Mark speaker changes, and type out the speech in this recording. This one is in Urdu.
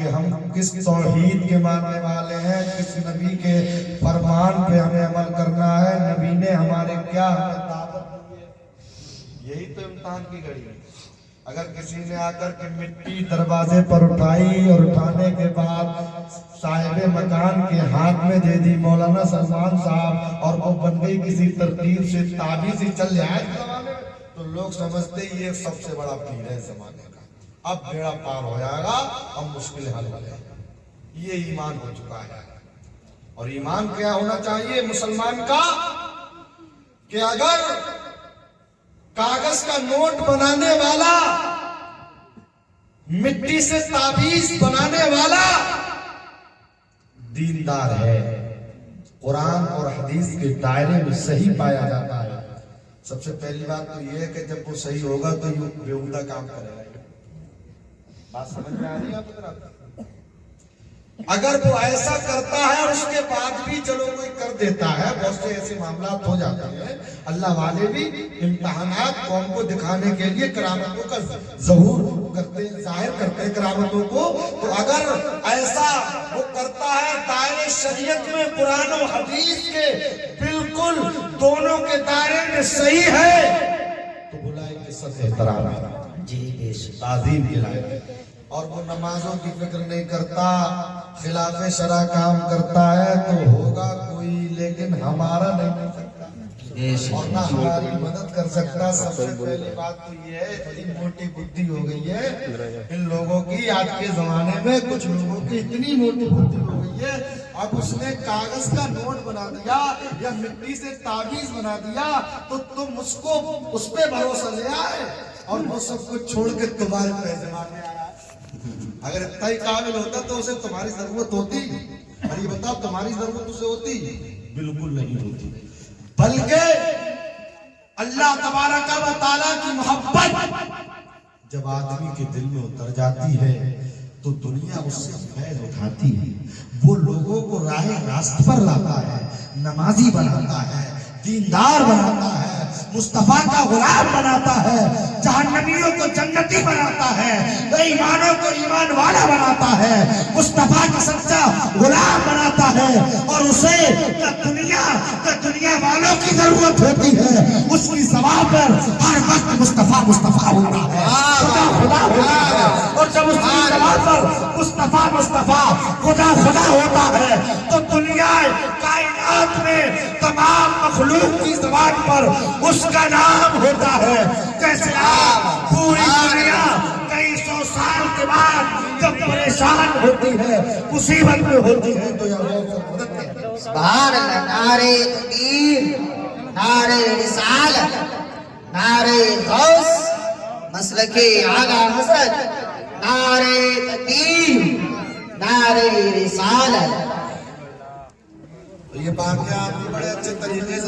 Speaker 1: کہ ہم کس توحید کے ماننے والے ہیں، کس نبی کے فرمان پہ ہمیں عمل کرنا ہے، نبی نے ہمارے کیا ہمیں دعوت دی ہے۔ یہی تو امتحان کی گھڑی ہے۔ اگر کسی نے آ کر کے مٹی دروازے پر اٹھائی اور اٹھانے کے بعد صاحب مکان کے ہاتھ میں دے دی مولانا سلمان صاحب، اور وہ بن گئی کسی ترتیب سے تعبیذ ہی چل جائے زمانے میں، تو لوگ سمجھتے یہ سب سے بڑا پیر ہے زمانے کا، اب بیڑا پار ہو جائے گا، اب مشکل حل ہو جائے گا۔ یہ ایمان ہو چکا ہے۔ اور ایمان کیا ہونا چاہیے مسلمان کا کہ اگر کاغذ کا نوٹ بنانے والا، مٹی سے تعبیذ بنانے والا دیندار ہے، قرآن اور حدیث کے دائرے میں صحیح پایا جاتا ہے۔ سب سے پہلی بات تو یہ ہے کہ جب وہ صحیح ہوگا تو یہ بیہودہ کام کرے گا۔ بات سمجھ میں آ رہی ہے آپ حضرات؟ اگر وہ ایسا کرتا ہے اور اس کے بعد بھی چلو کوئی کر دیتا ہے، بہت سے ایسے معاملات ہو جاتے ہیں، اللہ والے بھی امتحانات قوم کو دکھانے کے لیے کرامتوں کا ظہور کرتے، ظاہر کرتے ہیں کرامتوں کو، تو اگر ایسا وہ کرتا ہے دائرے شریعت میں قرآن و حدیث کے بالکل دونوں کے دائرے میں صحیح ہے، تو بلائے کہ سب احترام ہے، جی تعظیم کے لائق ہے۔ اور وہ نمازوں کی فکر نہیں کرتا، خلاف شرع کام کرتا ہے تو ہوگا کوئی، لیکن ہمارا نہیں کر سکتا اور نہ ہماری مدد کر سکتا۔ سب سے پہلی بات تو یہ ہے اتنی موٹی بدھی ہو گئی ہے ان لوگوں کی، آج کے زمانے میں کچھ لوگوں کی اتنی موٹی بدھی ہو گئی ہے، اب اس نے کاغذ کا نوٹ بنا دیا یا مٹی سے تعویذ بنا دیا تو تم اس کو اس پہ بھروسہ لے آئے اور وہ سب کچھ چھوڑ کے تمہارے پیسے میں آیا۔ اگر اتنا ہی قابل ہوتا تو اسے تمہاری ضرورت ہوتی؟ اور یہ بتاؤ تمہاری ضرورت اسے ہوتی؟ بالکل نہیں ہوتی۔ بلکہ اللہ تبارک و تعالیٰ کی محبت جب آدمی کے دل میں اتر جاتی ہے تو دنیا اس سے فیض اٹھاتی ہے، وہ لوگوں کو راہ راست پر لاتا ہے، نمازی بناتا ہے، دیندار بناتا ہے، مصطفیٰ کا غلام بناتا ہے، جہنمیوں کو جنتی بناتا ہے، بے ایمانوں کو ایمان والا بناتا ہے، مصطفیٰ کا سچا غلام بناتا ہے، اور اسے دنیا والوں کی ضرورت ہوتی ہے، اس کی زبان پر ہر وقت مصطفیٰ مصطفیٰ ہوتا ہے، خدا خدا ہوتا ہے، اور جب اس کی زبان پر مصطفیٰ مصطفیٰ خدا خدا ہوتا ہے تو دنیا کائنات میں تمام مخلوق کی زبان پر اس کا نام ہوتا ہے۔ جیسے آپ پوری دنیا کئی سو سال کے بعد جب پریشان ہوتی ہے، مصیبت میں ہوتی ہے تو
Speaker 2: سبحان اللہ، نعرہ تکبیر، نعرہ رسالت، نعرہ غوث، مسلک اعلیٰ حضرت، نعرہ تکبیر، نعرہ رسالت۔
Speaker 1: یہ بات آپ بڑے اچھے طریقے سے